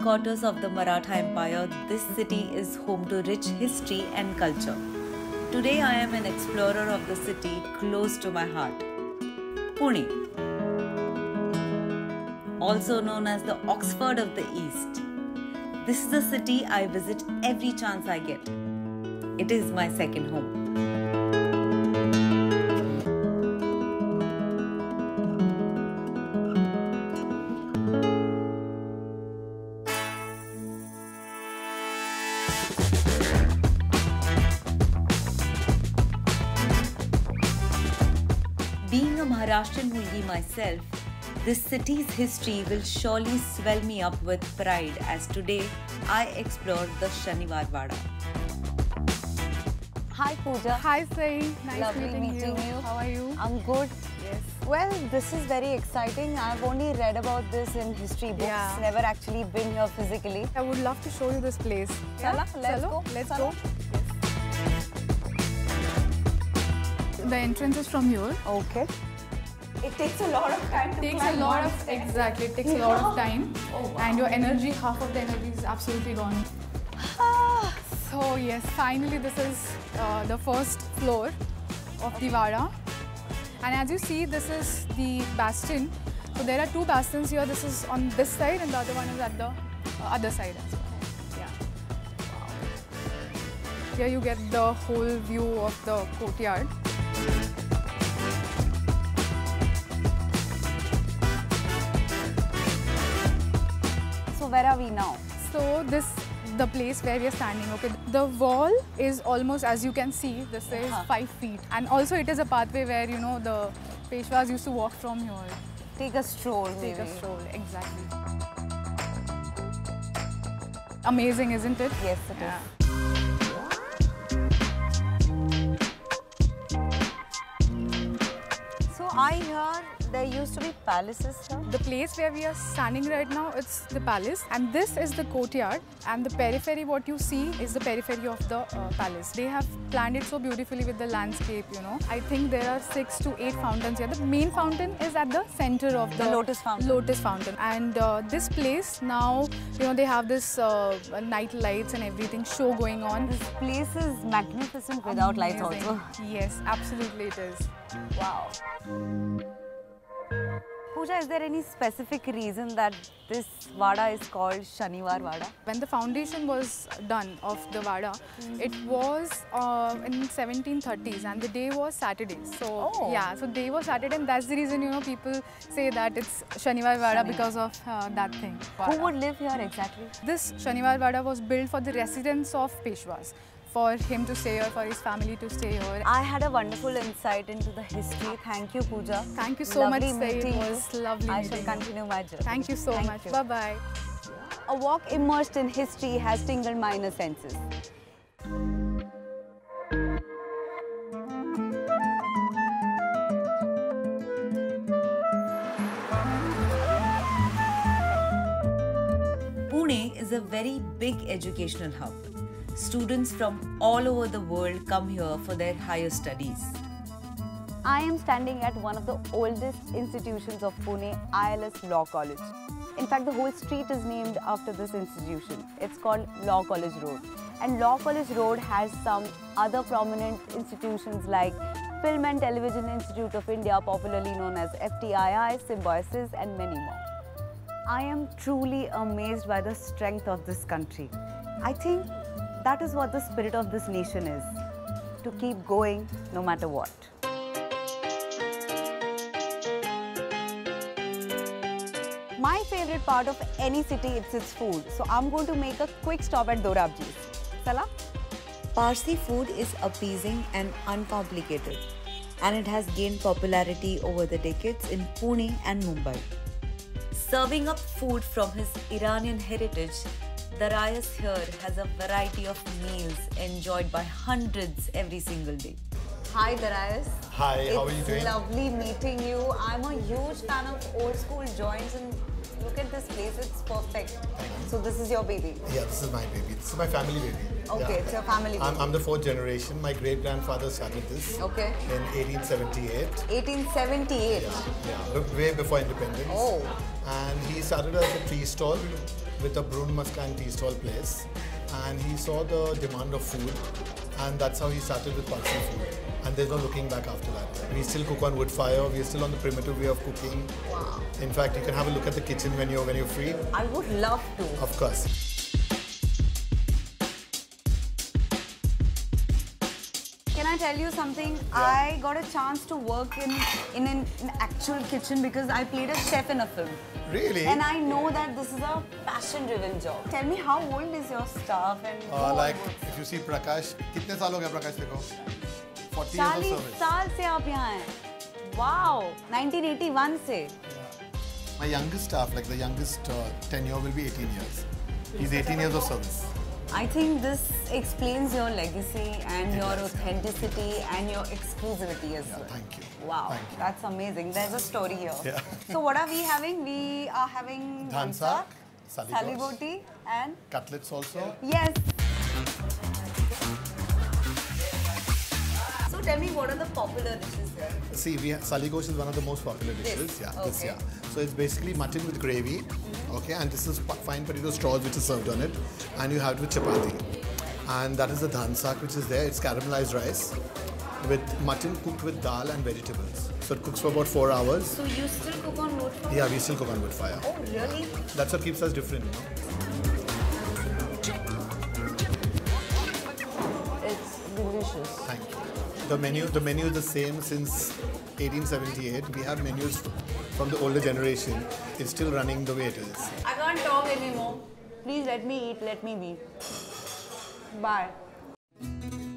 headquarters of the Maratha Empire, this city is home to rich history and culture. Today I am an explorer of the city close to my heart, Pune. Also known as the Oxford of the East. This is a city I visit every chance I get. It is my second home. Being a Maharashtrian mulgi myself, this city's history will surely swell me up with pride as today I explore the Shaniwar Wada. Hi Pooja. Hi Sai, nice Lovely meeting you. How are you? I'm good. Yes. Well, this is very exciting. I've only read about this in history books, Yeah. never actually been here physically. I would love to show you this place. Chala, let's go. Let's Chala. go. The entrance is from here. Okay. It takes a lot of time to Takes a climb lot one of step. exactly. It takes a lot of time, Oh, wow. and your energy, half of the energy is absolutely gone. So yes, finally this is the first floor of the Wada, and as you see, this is the bastion. So there are two bastions here. This is on this side, and the other one is at the other side as well. Yeah. Here you get the whole view of the courtyard. So where are we now? So the place where we are standing, okay, the wall is almost, as you can see, this is 5 feet. And also it is a pathway where, you know, the Peshwas used to walk from here. Take a stroll. Take a maybe. stroll, exactly. Amazing, isn't it? Yes, it Yeah. is. So I hear there used to be palaces here. The place where we are standing right now, it's the palace, and this is the courtyard, and the periphery, what you see is the periphery of the palace. They have planned it so beautifully with the landscape, you know. I think there are 6 to 8 fountains here. The main fountain is at the center of the Lotus Fountain. Lotus Fountain. And this place now, you know, they have this night lights and everything show going on. This place is magnificent without lights Amazing. also. Yes, absolutely it is. Wow. Pooja, is there any specific reason that this Wada is called Shaniwar Wada? When the foundation was done of the Wada, it was in 1730s, and the day was Saturday. So Oh. yeah, so day was Saturday, and that's the reason, you know, people say that it's Shaniwar Wada because of that thing. Who would live here exactly? This Shaniwar Wada was built for the residents of Peshwas, for him to stay here, for his family to stay here. I had a wonderful insight into the history. Thank you, Pooja. Thank you so much, Lovely Sai. It meeting was you. lovely I meeting shall you. continue my journey. Thank you so Thank much. you. Bye-bye. A walk immersed in history has tingled my inner senses. Pune is a very big educational hub. Students from all over the world come here for their higher studies. I am standing at one of the oldest institutions of Pune, ILS Law College. In fact, the whole street is named after this institution. It's called Law College Road. And Law College Road has some other prominent institutions like Film and Television Institute of India, popularly known as FTII, Symbiosis, and many more. I am truly amazed by the strength of this country. I think that is what the spirit of this nation is, to keep going no matter what. My favorite part of any city is its food, so I'm going to make a quick stop at Dorabji's. Chala? Parsi food is appeasing and uncomplicated, and it has gained popularity over the decades in Pune and Mumbai. Serving up food from his Iranian heritage, Darayus here has a variety of meals enjoyed by hundreds every single day. Hi, Darayus. Hi, how are you doing? It's lovely meeting you. I'm a huge fan of old school joints, and Look at this place, it's perfect. So this is your baby? Yeah, this is my baby. This is my family baby. Okay, Yeah. it's your family baby. I'm the fourth generation. My great-grandfather started this Okay. in 1878. 1878? Yeah, way before independence. Oh. And he started as a tea stall with a Brun Muscat tea stall place. And he saw the demand of food. And that's how he started with Parsi food. And there's no looking back after that. We still cook on wood fire. We're still on the primitive way of cooking. Wow. In fact, you can have a look at the kitchen when you're free. I would love to. Of course. Can I tell you something? I got a chance to work in an actual kitchen because I played a chef in a film. Really? And I know that this is a passion-driven job. Tell me, how old is your staff? And Like, if you see Prakash, कितने साल हो गया Prakash देखो? 40 years of 40 service. साल से आप यहाँ हैं. Wow, 1981 से. My youngest staff, like the youngest tenure will be 18 years. He's 18 years of service. I think this explains your legacy and your authenticity and your exclusivity as well. Thank you. Wow, Thank you. that's amazing. There's a story here. Yeah. So what are we having? We are having Dhansak, saligoti and cutlets also. yes. So tell me, what are the popular dishes here? See, Saligosh is one of the most popular dishes. Yeah, this, okay. yeah. So it's basically mutton with gravy. Okay, and this is fine potato straws which is served on it, and you have it with chapati. And that is the dhansak which is there. It's caramelized rice with mutton cooked with dal and vegetables. So it cooks for about 4 hours. So you still cook on wood fire? Yeah, we still cook on wood fire. Oh, really? That's what keeps us different, you know? It's delicious. Thank you. The menu is the same since 1878. We have menus from the older generation. It's still running the way it is. I can't talk anymore. Please let me eat, let me be. Bye.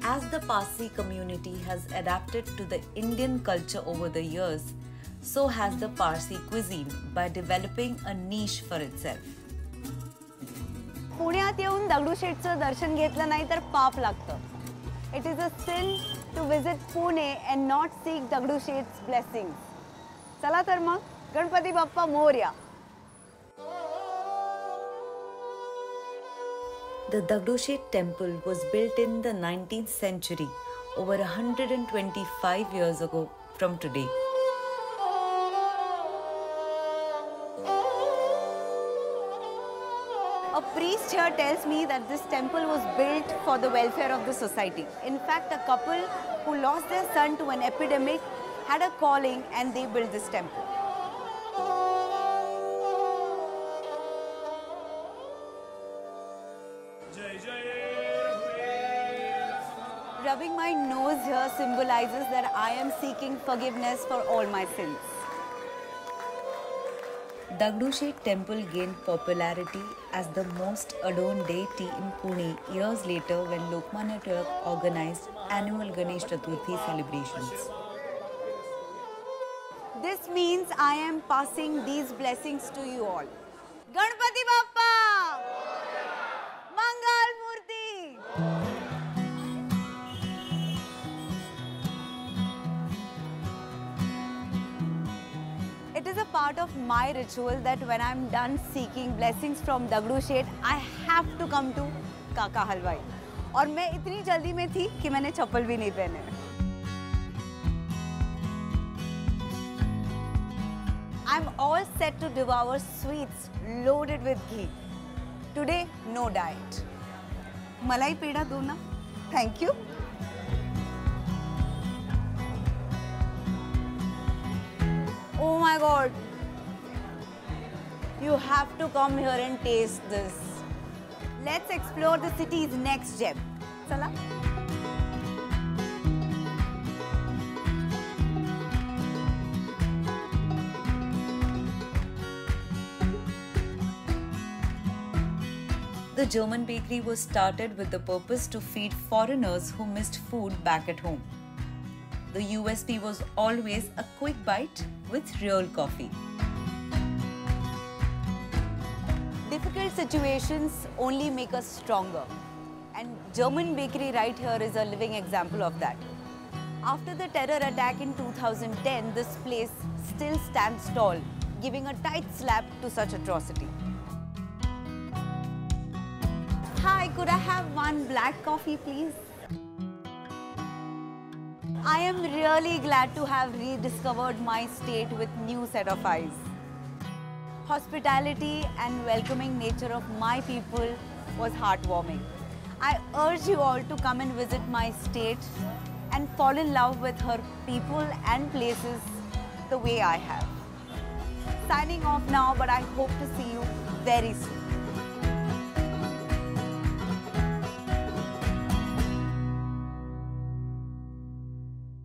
As the Parsi community has adapted to the Indian culture over the years, so has the Parsi cuisine by developing a niche for itself. पुण्यात येऊन दगडूशेठचं दर्शन घेतलं नाही तर पाप लागतं. It is a sin to visit Pune and not seek Dagdushet's blessings. चला तर मग Ganpati Bappa Morya. The Dagdushet temple was built in the 19th century, over 125 years ago from today. A priest here tells me that this temple was built for the welfare of the society. In fact, a couple who lost their son to an epidemic had a calling and they built this temple. Rubbing my nose here symbolizes that I am seeking forgiveness for all my sins. Dagdushet temple gained popularity as the most adorned deity in Pune years later when Lokmanya Tilak organized annual Ganesh Chaturthi celebrations. This means I am passing these blessings to you all. Ganpati Bappa! Mangal Murti! It is a part of my ritual that when I'm done seeking blessings from Dagdushet, I have to come to Kaka Halwai. और मैं इतनी जल्दी में थी कि मैंने चप्पल भी नहीं पहने. I'm all set to devour sweets loaded with ghee. Today, no diet. Malai peda do na? Thank you. Oh my God. You have to come here and taste this. Let's explore the city's next gem. Chala? The German bakery was started with the purpose to feed foreigners who missed food back at home. The USP was always a quick bite with real coffee. Difficult situations only make us stronger. And German bakery right here is a living example of that. After the terror attack in 2010, this place still stands tall, giving a tight slap to such atrocity. Hi, could I have one black coffee, please? I am really glad to have rediscovered my state with new set of eyes. Hospitality and welcoming nature of my people was heartwarming. I urge you all to come and visit my state and fall in love with her people and places the way I have. Signing off now, but I hope to see you very soon.